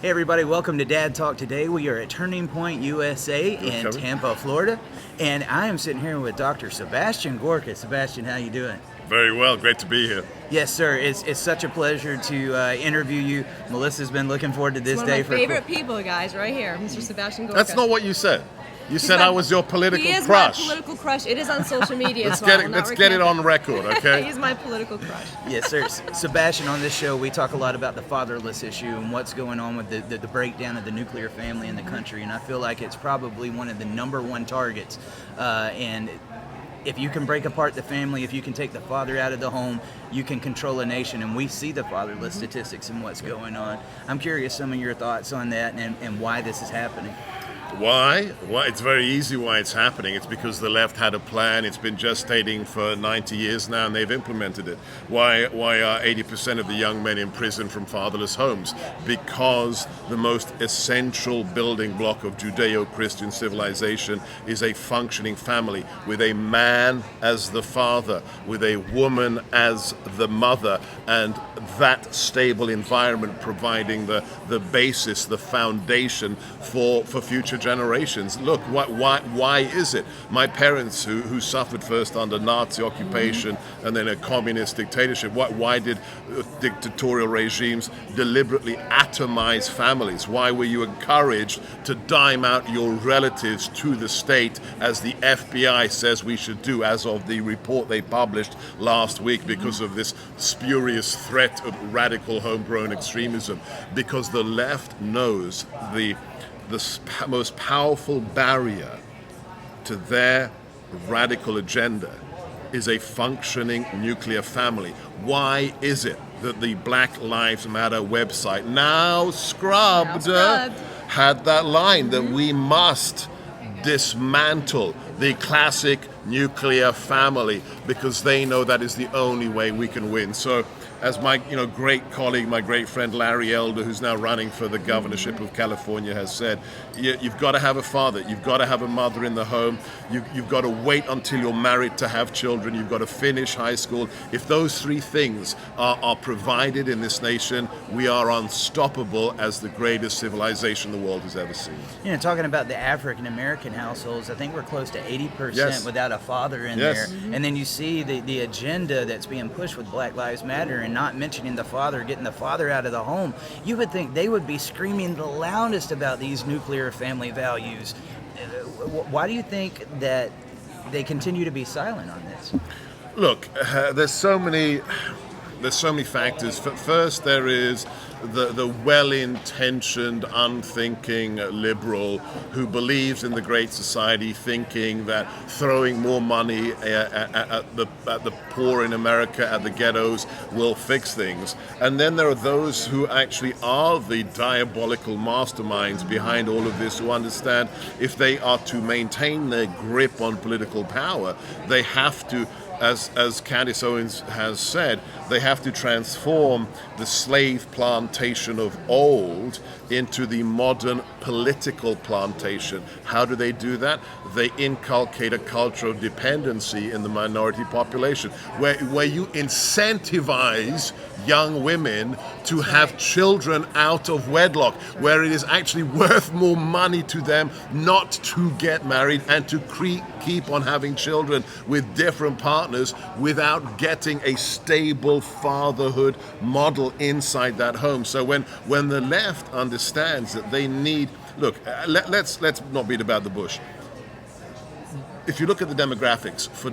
Hey everybody, welcome to Dad Talk. Today we are at Turning Point USA in Tampa, Florida, and I am sitting here with Dr. Sebastian Gorka. Sebastian, how you doing? Very well, great to be here. Yes, sir. It's such a pleasure to interview you. Melissa's been looking forward to this day. One of my favorite people, guys, right here, Mr. Sebastian Gorka. That's not what you said. You said I was your political crush. He is crush. my political crush. It is on social media. Let's get it on record, okay? He's my political crush. Yes, sir. Sebastian, on this show, we talk a lot about the fatherless issue and what's going on with the breakdown of the nuclear family in the country. And I feel like it's probably one of the number one targets. And if you can break apart the family, if you can take the father out of the home, you can control a nation. And we see the fatherless statistics and what's going on. I'm curious some of your thoughts on that and why this is happening. Why? Well, it's very easy why it's happening. It's because the left had a plan. It's been gestating for 90 years now, and they've implemented it. Why are 80% of the young men in prison from fatherless homes? Because the most essential building block of Judeo-Christian civilization is a functioning family with a man as the father, with a woman as the mother, and that stable environment providing the basis, the foundation for future generations. Look, why is it? My parents, who suffered first under Nazi occupation and then a communist dictatorship, why did dictatorial regimes deliberately atomize families? Why were you encouraged to dime out your relatives to the state, as the FBI says we should do, as of the report they published last week, because of this spurious threat of radical homegrown extremism? Because the left knows the most powerful barrier to their radical agenda is a functioning nuclear family. Why is it that the Black Lives Matter website, now scrubbed, had that line that we must dismantle the classic nuclear family, because they know that is the only way we can win? So, as my great colleague, my great friend Larry Elder, who's now running for the governorship of California, has said, you've got to have a father, you've got to have a mother in the home, you've got to wait until you're married to have children, you've got to finish high school. If those three things are provided in this nation, we are unstoppable as the greatest civilization the world has ever seen. Talking about the African American households, I think we're close to 80% without a father in there. And then you see the agenda that's being pushed with Black Lives Matter and not mentioning the father, getting the father out of the home. You would think they would be screaming the loudest about these nuclear family values. Why do you think that they continue to be silent on this? Look, there's so many factors. First, there is the well-intentioned, unthinking liberal who believes in the Great Society, thinking that throwing more money at the poor in America, at the ghettos, will fix things. And then there are those who actually are the diabolical masterminds behind all of this, who understand if they are to maintain their grip on political power, they have to, as Candace Owens has said, they have to transform the slave plantation of old into the modern political plantation. How do they do that? They inculcate a culture of dependency in the minority population, where you incentivize young women to have children out of wedlock, where it is actually worth more money to them not to get married and to keep on having children with different partners without getting a stable fatherhood model inside that home. So when the left understands that they need, look, let's not beat about the bush. If you look at the demographics for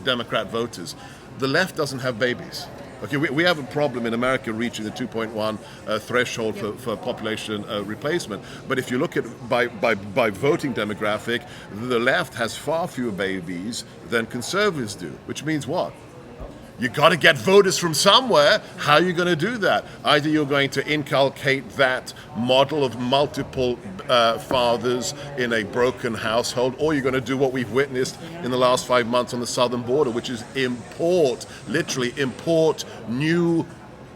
Democrat voters, the left doesn't have babies. Okay, we have a problem in America reaching the 2.1 threshold for population replacement. But if you look at by voting demographic, the left has far fewer babies than conservatives do, which means what? You got to get voters from somewhere. How are you going to do that? Either you're going to inculcate that model of multiple fathers in a broken household, or you're going to do what we've witnessed in the last 5 months on the southern border, which is literally import new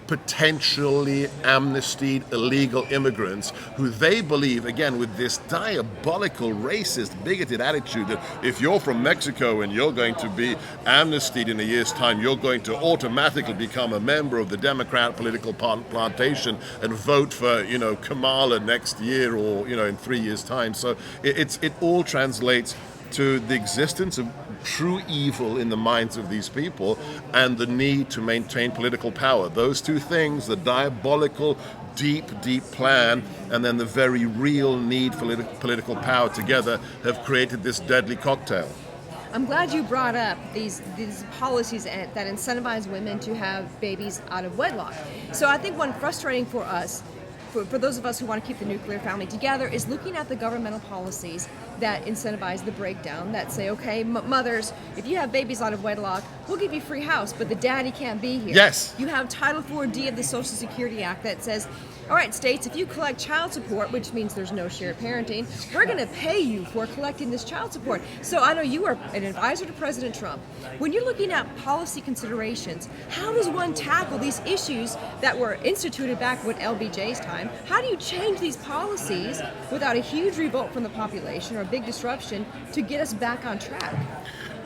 potentially amnestied illegal immigrants who they believe, again, with this diabolical, racist, bigoted attitude that if you're from Mexico and you're going to be amnestied in a year's time, you're going to automatically become a member of the Democrat political plantation and vote for, Kamala next year or, in 3 years' time. So it all translates to the existence of true evil in the minds of these people and the need to maintain political power. Those two things, the diabolical, deep plan, and then the very real need for political power together, have created this deadly cocktail. I'm glad you brought up these policies that incentivize women to have babies out of wedlock. So I think one frustrating for us, for those of us who want to keep the nuclear family together, is looking at the governmental policies that incentivize the breakdown, that say, okay, mothers, if you have babies out of wedlock, we'll give you free house, but the daddy can't be here. Yes. You have Title 4D of the Social Security Act that says, all right, states, if you collect child support, which means there's no shared parenting, we're going to pay you for collecting this child support. So I know you are an advisor to President Trump. When you're looking at policy considerations, how does one tackle these issues that were instituted back with LBJ's time? How do you change these policies without a huge revolt from the population or a big disruption to get us back on track?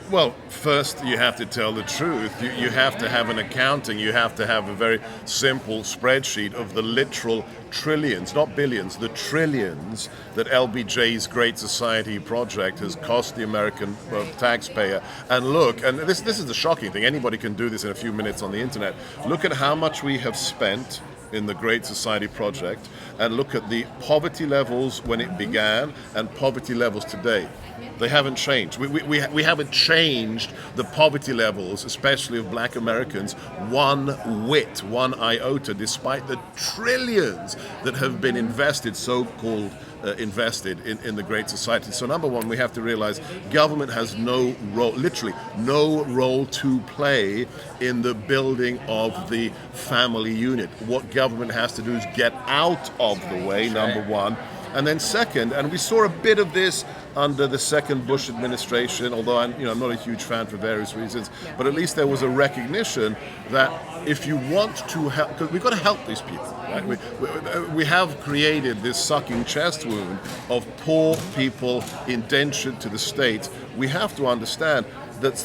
Well, first you have to tell the truth. You have to have an accounting. You have to have a very simple spreadsheet of the literal trillions, not billions, the trillions that LBJ's Great Society project has cost the American taxpayer. And look, and this is the shocking thing. Anybody can do this in a few minutes on the internet. Look at how much we have spent in the Great Society project, and look at the poverty levels when it began and poverty levels today. They haven't changed. We haven't changed the poverty levels, especially of black Americans, one whit, one iota, despite the trillions that have been invested, so-called invested in the Great Society. So number one, we have to realize government has no role, literally no role to play in the building of the family unit. What government has to do is get out of the way, number one. And then second, and we saw a bit of this under the second Bush administration, although I'm not a huge fan for various reasons, but at least there was a recognition that if you want to help, because we've got to help these people, right? We have created this sucking chest wound of poor people indentured to the state. We have to understand that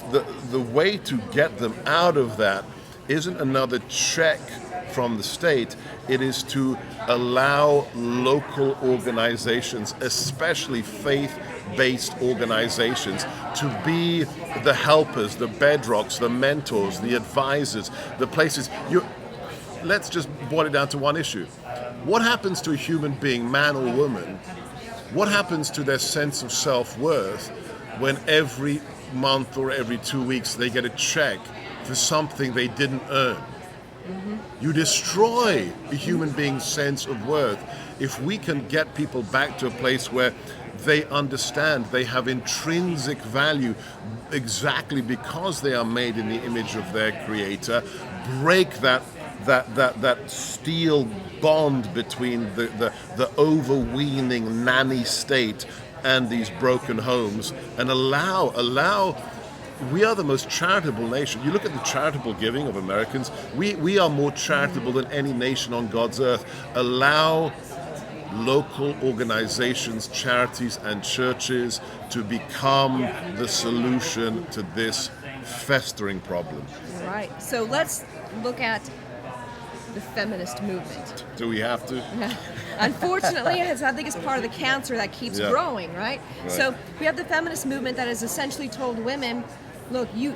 the way to get them out of that isn't another check from the state. It is to allow local organizations, especially faith-based organizations, to be the helpers, the bedrocks, the mentors, the advisors, the places. Let's just boil it down to one issue. What happens to a human being, man or woman? What happens to their sense of self-worth when every month or every 2 weeks they get a check for something they didn't earn? Mm-hmm. You destroy a human being's sense of worth. If we can get people back to a place where they understand they have intrinsic value exactly because they are made in the image of their creator, break that steel bond between the overweening nanny state and these broken homes, and allow. We are the most charitable nation. You look at the charitable giving of Americans, we are more charitable than any nation on God's earth. Allow local organizations, charities, and churches to become the solution to this festering problem. Right. So let's look at the feminist movement. Do we have to? Unfortunately, I think it's part of the cancer that keeps growing, right? So we have the feminist movement that has essentially told women, look, you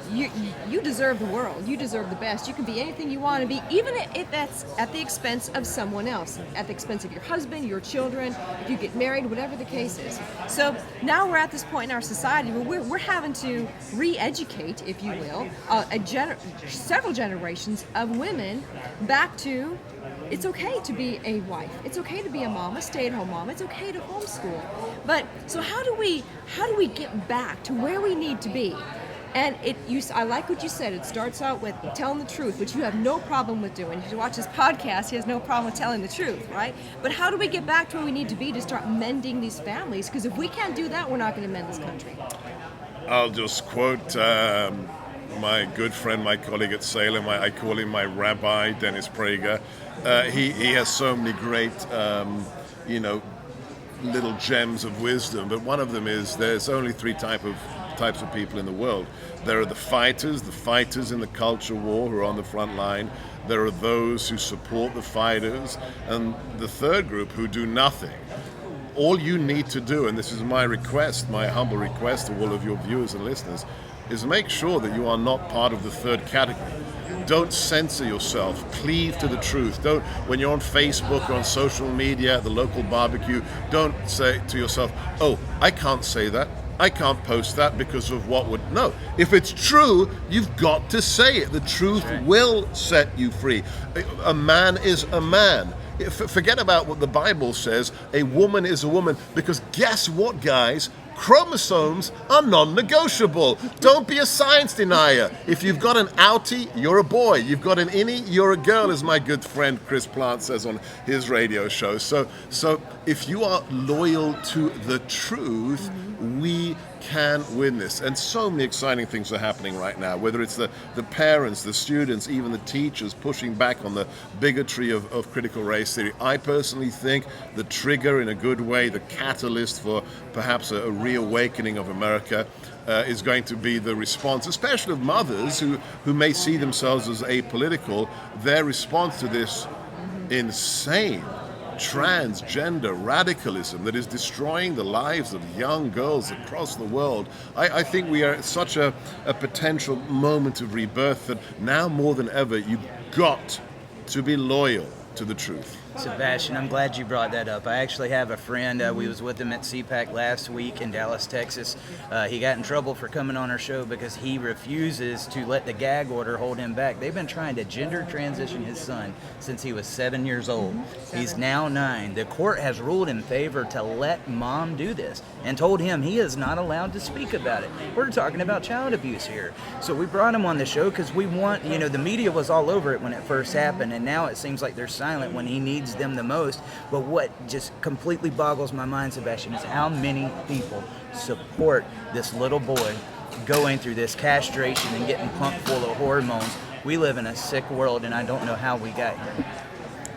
deserve the world. You deserve the best. You can be anything you want to be, even if that's at the expense of someone else, at the expense of your husband, your children, if you get married, whatever the case is. So now we're at this point in our society where we're having to re-educate, if you will, several generations of women back to it's okay to be a wife. It's okay to be a mom, a stay-at-home mom. It's okay to homeschool. But so how do we get back to where we need to be? And I like what you said. It starts out with telling the truth, which you have no problem with doing. If you watch this podcast, he has no problem with telling the truth, right? But how do we get back to where we need to be to start mending these families? Because if we can't do that, we're not going to mend this country. I'll just quote my good friend, my colleague at Salem, I call him my rabbi, Dennis Prager. He has so many great, little gems of wisdom, but one of them is there's only three types of people in the world. There are the fighters in the culture war who are on the front line. There are those who support the fighters, and the third group who do nothing. All you need to do, and this is my request, my humble request to all of your viewers and listeners, is make sure that you are not part of the third category. Don't censor yourself. Cleave to the truth. Don't, when you're on Facebook or on social media, at the local barbecue, don't say to yourself, oh, I can't say that. I can't post that because of what would... No, if it's true, you've got to say it. The truth will set you free. A man is a man. Forget about what the Bible says. A woman is a woman, because guess what, guys? Chromosomes are non-negotiable. Don't be a science denier. If you've got an outie, you're a boy. You've got an innie, you're a girl, as my good friend Chris Plant says on his radio show. So if you are loyal to the truth, we can win this. And so many exciting things are happening right now, whether it's the parents, the students, even the teachers pushing back on the bigotry of critical race theory. I personally think the trigger, in a good way, the catalyst for perhaps a reawakening of America is going to be the response, especially of mothers who may see themselves as apolitical, their response to this insane transgender radicalism that is destroying the lives of young girls across the world. I think we are at such a potential moment of rebirth that now more than ever you've got to be loyal to the truth. Sebastian, I'm glad you brought that up. I actually have a friend, we was with him at CPAC last week in Dallas, Texas. He got in trouble for coming on our show because he refuses to let the gag order hold him back. They've been trying to gender transition his son since he was 7 years old. He's now 9. The court has ruled in favor to let mom do this and told him he is not allowed to speak about it. We're talking about child abuse here. So we brought him on the show because we want, the media was all over it when it first happened, and now it seems like they're silent when he needs them the most. But what just completely boggles my mind, Sebastian, is how many people support this little boy going through this castration and getting pumped full of hormones. We live in a sick world, and I don't know how we got here.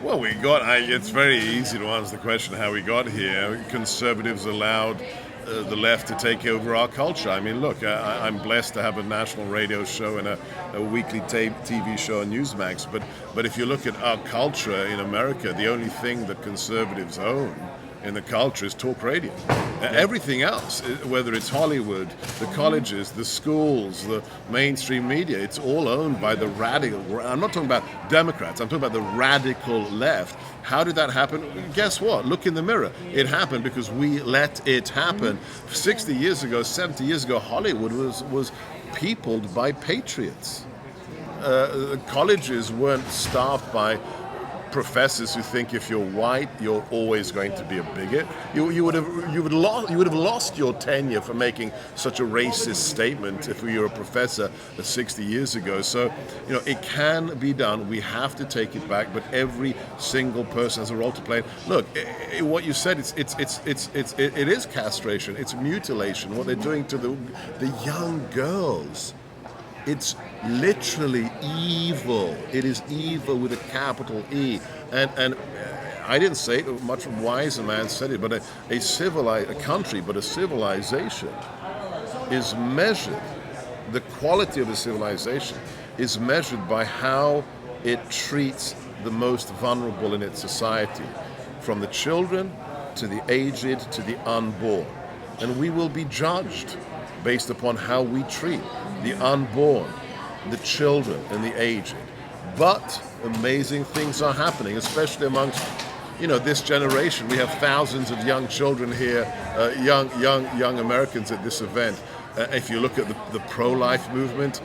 Well, it's very easy to answer the question how we got here. Conservatives allowed the left to take over our culture. I mean, look, I'm blessed to have a national radio show and a weekly TV show on Newsmax, but if you look at our culture in America, the only thing that conservatives own in the culture is talk radio. Everything else, whether it's Hollywood, the colleges, the schools, the mainstream media, it's all owned by the radical. I'm not talking about Democrats, I'm talking about the radical left. How did that happen? Guess what? Look in the mirror. It happened because we let it happen. 60 years ago, 70 years ago, Hollywood was peopled by patriots. Colleges weren't staffed by professors who think if you're white, you're always going to be a bigot. You would have lost your tenure for making such a racist statement if you were a professor 60 years ago. So, it can be done. We have to take it back, but every single person has a role to play. Look, what you said, it is castration. It's mutilation. What they're doing to the young girls. It's literally evil. It is evil with a capital E. And I didn't say it, a much wiser man said it, but a country, but a civilization is measured. The quality of a civilization is measured by how it treats the most vulnerable in its society, from the children to the aged to the unborn. And we will be judged based upon how we treat the unborn, the children, and the aged. But amazing things are happening, especially amongst, this generation. We have thousands of young children here, young Americans at this event. If you look at the pro-life movement,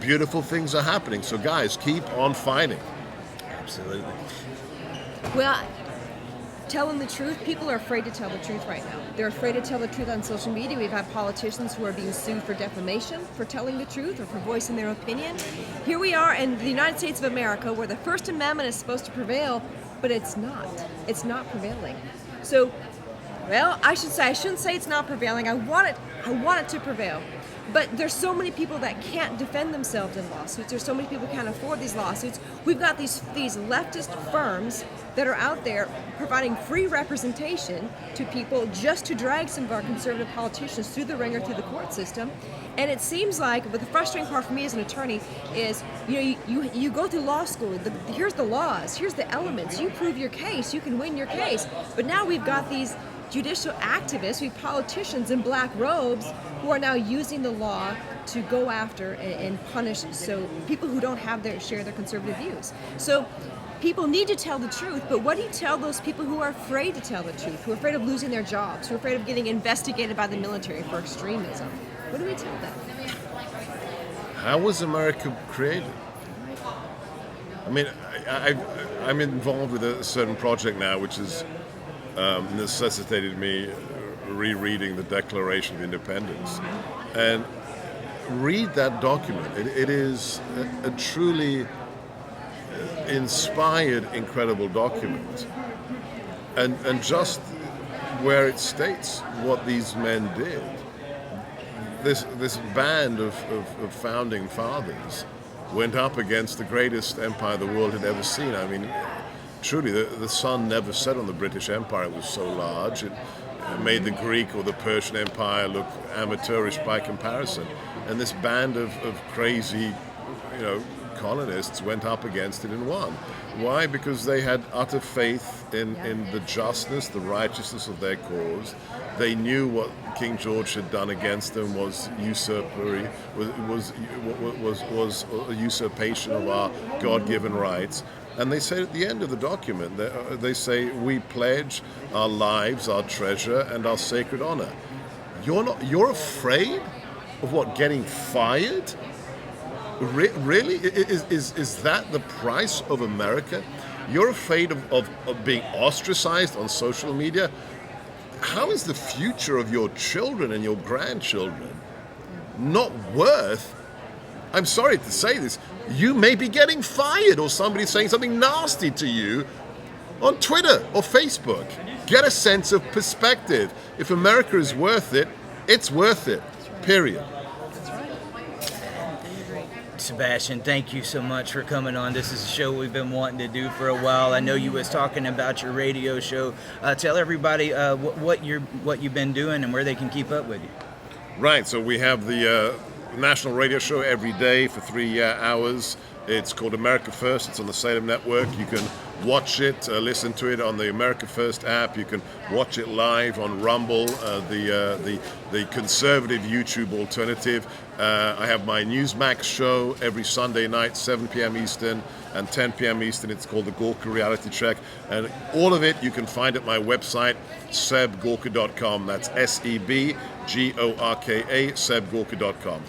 beautiful things are happening. So guys, keep on fighting. Absolutely. Well, telling the truth, people are afraid to tell the truth right now. They're afraid to tell the truth on social media. We've had politicians who are being sued for defamation for telling the truth or for voicing their opinion. Here we are in the United States of America where the First Amendment is supposed to prevail, but it's not. It's not prevailing. So, well, I shouldn't say it's not prevailing. I want I want it to prevail. But there's so many people that can't defend themselves in lawsuits. There's so many people who can't afford these lawsuits. We've got these leftist firms that are out there providing free representation to people just to drag some of our conservative politicians through the ringer through the court system. And it seems like, but the frustrating part for me as an attorney is, you go through law school, here's the laws, here's the elements, you prove your case, you can win your case. But now we've got these judicial activists, we politicians in black robes who are now using the law to go after and punish so people who don't have share their conservative views. So people need to tell the truth, but what do you tell those people who are afraid to tell the truth, who are afraid of losing their jobs, who are afraid of getting investigated by the military for extremism? What do we tell them? How was America created? I mean, I'm involved with a certain project now, which has necessitated me rereading the Declaration of Independence. And read that document. It is a truly inspired, incredible document. And just where it states what these men did. This band of founding fathers went up against the greatest empire the world had ever seen. I mean, truly, the sun never set on the British Empire. It was so large. It made the Greek or the Persian Empire look amateurish by comparison. And this band of crazy, colonists went up against it and won. Why? Because they had utter faith in the justness, the righteousness of their cause. They knew what King George had done against them was usurpatory, was a usurpation of our God-given rights. And they say at the end of the document, they say, we pledge our lives, our treasure, and our sacred honor. You're afraid of what, getting fired? Really? Is that the price of America? You're afraid of being ostracized on social media? How is the future of your children and your grandchildren not worth, I'm sorry to say this, you may be getting fired or somebody saying something nasty to you on Twitter or Facebook? Get a sense of perspective. If America is worth it, it's worth it. Period. Sebastian, thank you so much for coming on. This is a show we've been wanting to do for a while. I know you was talking about your radio show. Tell everybody what you've been doing and where they can keep up with you. Right, so we have the national radio show every day for 3 hours. It's called America First. It's on the Salem Network. You can watch it, listen to it on the America First app. You can watch it live on Rumble, the conservative YouTube alternative. I have my Newsmax show every Sunday night, 7 p.m. Eastern and 10 p.m. Eastern. It's called the Gorka Reality Check. And all of it you can find at my website, sebgorka.com. That's SEBGORKA, sebgorka.com.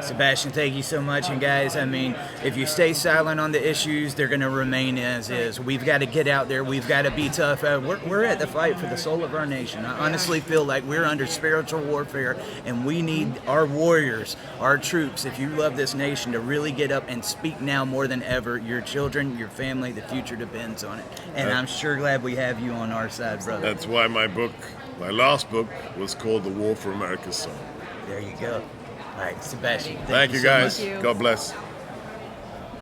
Sebastian, thank you so much. And guys, I mean, if you stay silent on the issues, they're going to remain as is. We've got to get out there. We've got to be tough. We're at the fight for the soul of our nation. I honestly feel like we're under spiritual warfare, and we need our warriors, our troops, if you love this nation, to really get up and speak now more than ever. Your children, your family, the future depends on it. And I'm sure glad we have you on our side, brother. That's why my last book was called The War for America's Soul. There you go. All right, Sebastian. Thank you guys. Much. God bless.